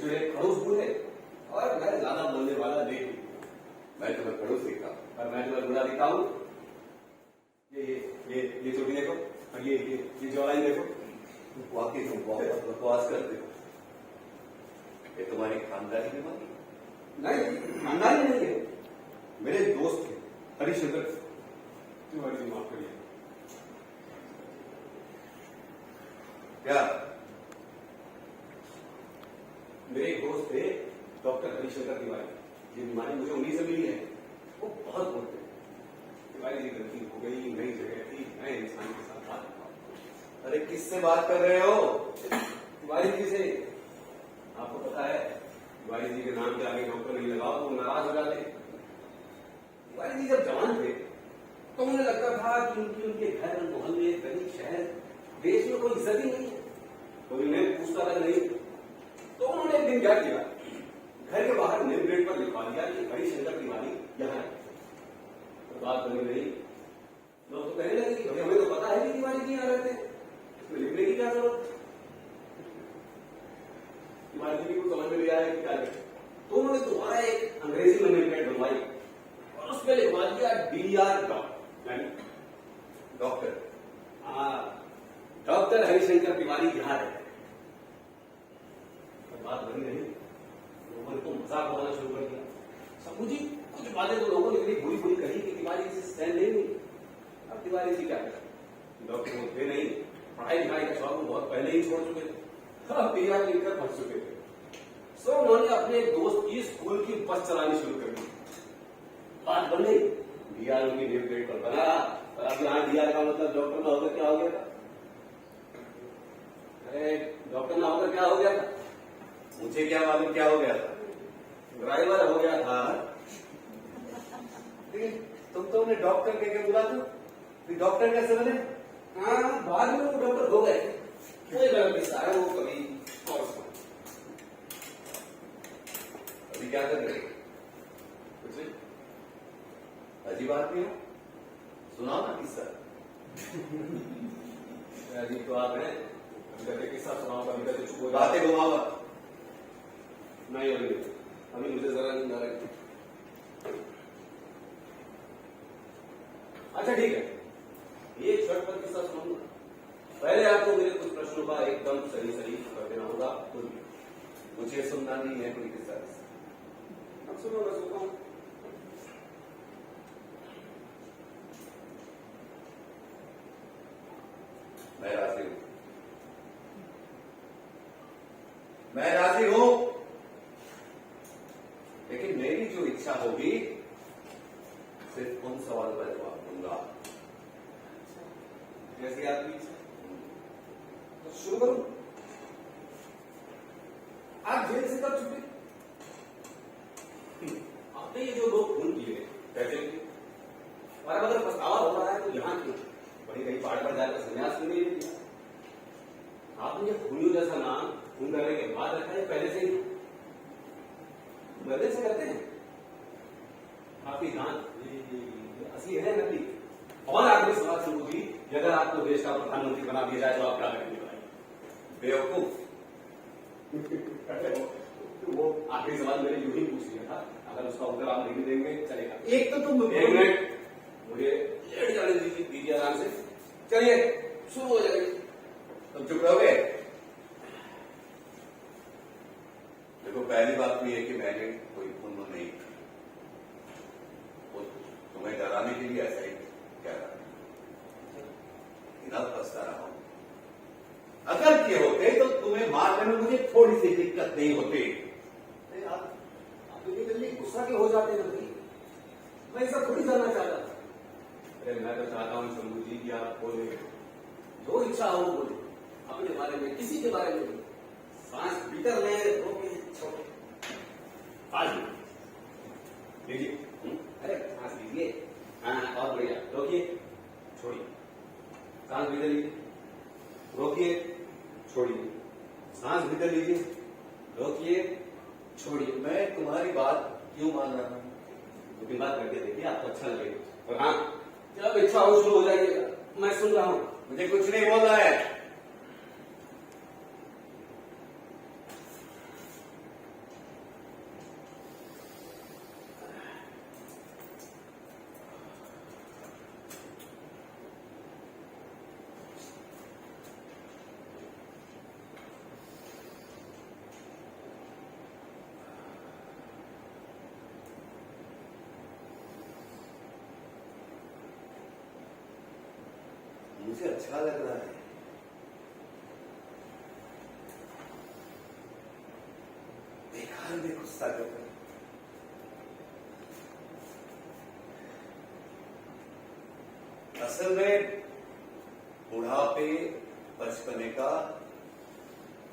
चिड़चिड़े खड़ूस बूढ़े, और मैं ज्यादा बोलने वाला नहीं हूँ। मैं तुम्हें खड़ूस दिखता हूँ पर मैं तुम्हें बुरा दिखता हूँ। ये चोटी देखो, और ये जौलाई देखो। वाकई तुम बहुत बकवास करते हो। ये तुम्हारी खानदानी बीमारी? नहीं, खानदानी नहीं है, मेरे दोस्त थे हरिशंकर। तुम्हारी जी माफ करिए। क्या? मेरे एक दोस्त थे डॉक्टर हरिशंकर तिवारी। ये बीमारी मुझे उन्हीं से मिली है। वो बहुत बोलते हैं, तिवारी जी गलती हो गई, नई जगह थी, नए इंसान के साथ बात। अरे किससे बात कर रहे हो? तिवारी जी से। आपको पता है तिवारी जी के नाम के आगे डॉक्टर नहीं लगाओ तो नाराज हो जाते। तिवारी जी जब जवान थे तो उन्हें लगता था कि उनके घर, मोहल्ले, गली, शहर, देश में कोई इज्जत ही नहीं है, कोई उन्हें पूछता तक नहीं। तो उन्होंने एक दिन क्या किया, घर के बाहर नेम प्लेट पर लिखवा दिया कि हरिशंकर तिवारी यहाँ है। तो बात बनी रही, लोग तो कहने लगे कि भाई हमें तो पता है कि तिवारी जी यहाँ रहते हैं, इसमें लिखने की क्या जरूरत। तिवारी जी को समझ में नहीं आया कि क्या लिखे। तो उन्होंने दोबारा एक अंग्रेजी में नेम प्लेट बनवाई और उसमें लिखवा दिया DR doctor. Doctor Harishankar Tiwari यहाँ रहते हैं। बात बनी रही, लोगों ने तो मजाक उड़ाना शुरू कर दिया। शंभू जी कुछ बातें तो लोगों ने इतनी बुरी बुरी कही कि तिवारी जी से सहन नहीं हुई। अब तिवारी जी क्या करें, डॉक्टर वो थे नहीं, पढ़ाई लिखाई का शौक बहुत पहले ही छोड़ चुके थे, अब PR लिखकर फंस चुके थे। सो उन्होंने अपने एक दोस्त की स्कूल की बस चलानी शुरू कर दी। बात बन गई, DR उनकी नेम प्लेट पर बना। अब यहाँ DR का मतलब डॉक्टर ना होकर क्या हो गया था? अरे डॉक्टर ना होकर क्या हो गया था? मुझे क्या मालूम क्या हो गया था? ड्राइवर हो गया था। तुम तो उन्हें डॉक्टर कह के बुला दो, फिर डॉक्टर कैसे बने? हाँ, बाद में वो डॉक्टर हो गए। कोई गलत किस्सा है, वो कभी और सुनो। अभी क्या कर रहे हो? कुछ नहीं। अजीब आदमी हो, सुनाओ ना किस्सा। अजीब तो आप हैं, कभी कहते किस्सा सुनाओ, कभी कहते चुप हो जाओ। बातें घुमाओ। नहीं होगी, अभी मुझे जरा नींद आ रही। अच्छा ठीक है, ये झटपट किस्सा सुनाऊंगा। पहले आपको मेरे कुछ प्रश्नों का एकदम सही सही उत्तर देना होगा। मुझे सुनना नहीं है कोई किस्सा। अब सुनो, मैं सुनता हूं। मैं राजी हूं, मैं राजी हूं, लेकिन मेरी जो इच्छा होगी सिर्फ उन सवालों का जवाब दूंगा। जैसे आपकी इच्छा, तो शुरू करूं। आप जेल से कब छूटे? आपने ये जो लोग खून किए कैसे किए? और अगर पछतावा हो रहा है तो यहां क्यों? बड़ी कहीं पहाड़ पर जाकर संन्यास क्यों नहीं लिया? आपने खूनियों जैसा नाम खून करने के बाद रखा है, पहले से ही पहले से करते हैं। आपकी जान ये असली है नकली? और आखिरी सवाल शंभू जी, अगर आपको देश का प्रधानमंत्री बना दिया जाए तो आप क्या करेंगे? बेवकूफ। वो आखिरी सवाल मैंने यूं ही पूछ लिया था, अगर उसका उत्तर आप नहीं देंगे चलेगा। एक तो तुम एक मिनट, मुझे लेट जाने दीजिए आराम से। चलिए शुरू हो जाएगी। तुम चुप रहोगे? देखो, पहली बात तो ये कि मैंने कोई खून नहीं किया। वो तुम्हें डराने के लिए ऐसा ही कह रहा है। इतना फंसता रहा हूं। अगर किए होते तो तुम्हें मारने में मुझे थोड़ी सी दिक्कत नहीं होती। आप इतनी जल्दी गुस्सा क्यों हो जाते हैं भाई? मैं सब थोड़ी जानना चाहता था। अरे मैं तो चाहता हूँ शंभू जी कि आप बोले, जो इच्छा हो वो बोले, अपने बारे में, किसी के बारे में बोले। सांस भीतर ले, रोके, छोड़े। आज लीजिए। अरे सांस लीजिए। हाँ, और बढ़िया। रोकिए, छोड़िए। सांस भीतर लीजिए, रोकिए, छोड़िए। सांस भीतर लीजिए, रोकिए, छोड़िए। मैं तुम्हारी बात क्यों मान रहा हूं? तो बात करके देखिए, आपको अच्छा लगेगा। और हाँ, जब इच्छा हो शुरू हो जाइएगा, मैं सुन रहा हूं। मुझे कुछ नहीं बोलना है। मुझे अच्छा लग रहा है। बेकार में गुस्सा कर रहा है। असल में बुढ़ापे बचपने का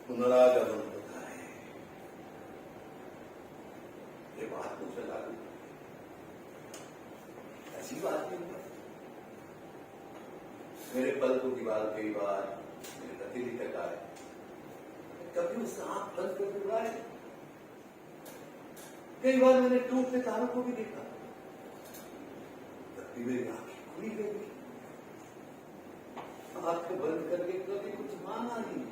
पुनरागमन होता है। ये बात मुझे लागू अच्छी बात नहीं है। मेरे पल को दीवार कई बार मेरे गति दिखता है, कभी उसने आंख बंद कर दिया है। कई बार मैंने टूटते तारों को भी देखा, तब भी मेरी आंखें खुली गई। आंखें बंद करके कभी कुछ मांगा नहीं।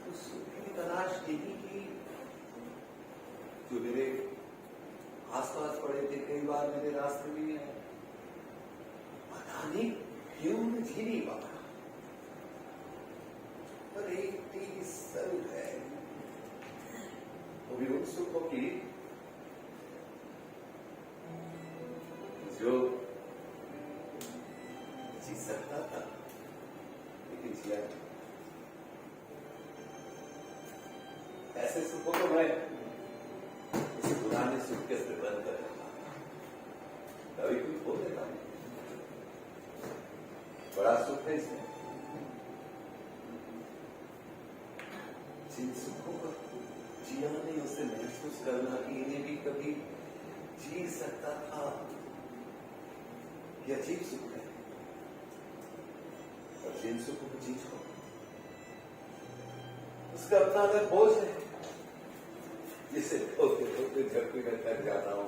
उस सुख की तलाश नहीं की जो मेरे आसपास पड़े थे, कई बार मेरे रास्ते में आए। पता नहीं क्यों मैं जी नहीं पाता। पर एक चीज सर है, वो भी उन सुखों की जो जी सकता था लेकिन जिया नहीं। ऐसे सुखों को मैं इस पुराने सूटकेस में बंद कर रखा, कभी कुछ हो देता नहीं। बड़ा सुख है इसमें। जिन सुखों को जिया नहीं, उसे महसूस करना कि इन्हें भी कभी जी सकता था। यह अजीब सुख है। और जिन सुखों को जी छो, उसका अपना अलग बोझ है, जिसे खोते खोते जब भी मैं थक जाता हूं,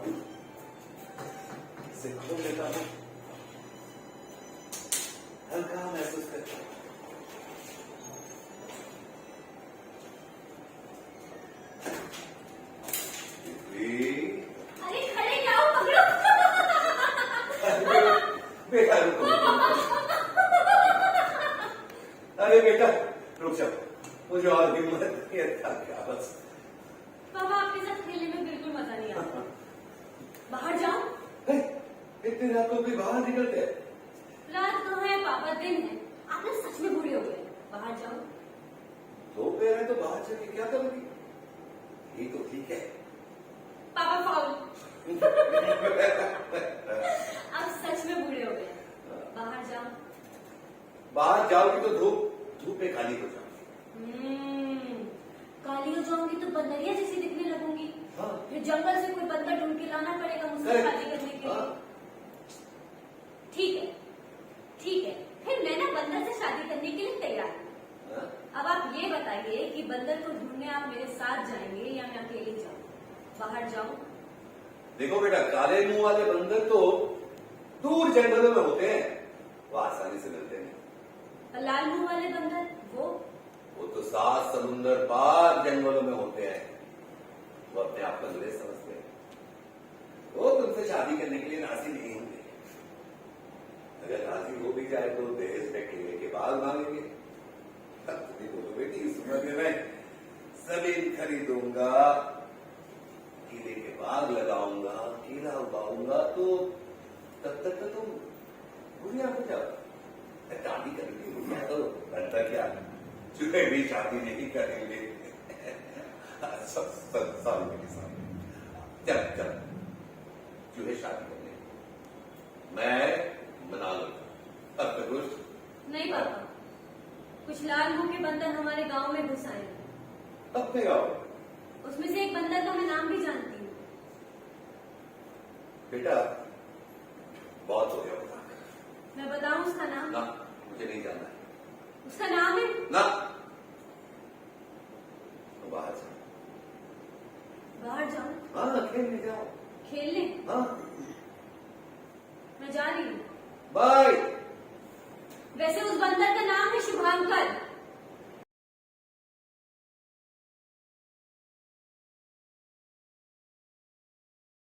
इसे खो लेता हूं, हल्का महसूस करता हूं। अरे खड़े क्या हो, पकड़ो। बेटा रुको। अरे बेटा रुक जाओ, मुझे और हिम्मत नहीं था क्या बस। पापा आपके साथ खेलने में बिल्कुल मजा नहीं आता। बाहर जाओ। इतनी रात को भी बाहर निकलते हैं? रात कहाँ है पापा, दिन है। आप ना सच में बूढ़े हो गए। बाहर जाओ। दो पैर है तो बाहर चल के क्या करोगी? ये तो ठीक है। पापा फाउल। आप सच में बूढ़े हो गए। बाहर जाओ। बाहर जाओगी तो धूप में खाली हो जाओगी। काली हो जाऊंगी तो बंदरिया जैसी दिखने लगूंगी। हाँ। फिर जंगल से कोई बंदर ढूंढ के लाना पड़ेगा मुझसे Correct. शादी करने के लिए। हाँ। ठीक है, ठीक है, फिर मैं ना बंदर से शादी करने के लिए तैयार हूँ। हाँ? अब आप ये बताइए कि बंदर को ढूंढने आप मेरे साथ जाएंगे या मैं अकेले जाऊँ? बाहर जाऊँ? देखो बेटा, काले मुंह वाले बंदर तो दूर जंगलों में होते हैं, वो आसानी से मिलते हैं। और लाल मुंह वाले बंदर वो तो 7 समुंदर पार जंगलों में होते हैं। वो अपने आप को अंग्रेज समझते हैं। वो तुमसे शादी करने के लिए राजी नहीं होंगे। अगर राजी हो भी जाए तो दहेज में केले के बाल मांगेंगे। तब तुम्हें बोलो बेटी, इस उम्र में मैं जमीन खरीदूंगा, केले के बाग लगाऊंगा, केला उगाऊंगा, तो तब तक तो तुम बुढ़िया हो जाओ। शादी करेंगे बुढ़िया तो बनता क्या, चूहे भी शादी नहीं करेंगे। सॉरी बेटी, सॉरी। चल चूहे शादी करने मैं मना लूंगा। अब तो खुश? नहीं पापा, कुछ लाल मुंह के बंदर हमारे गांव में घुस आए। अपने गाँव? उसमें से एक बंदर का मैं नाम भी जानती हूँ। बेटा बहुत हो गया बता। मैं बताऊं उसका नाम? ना, मुझे नहीं जानना है। उसका नाम है ना।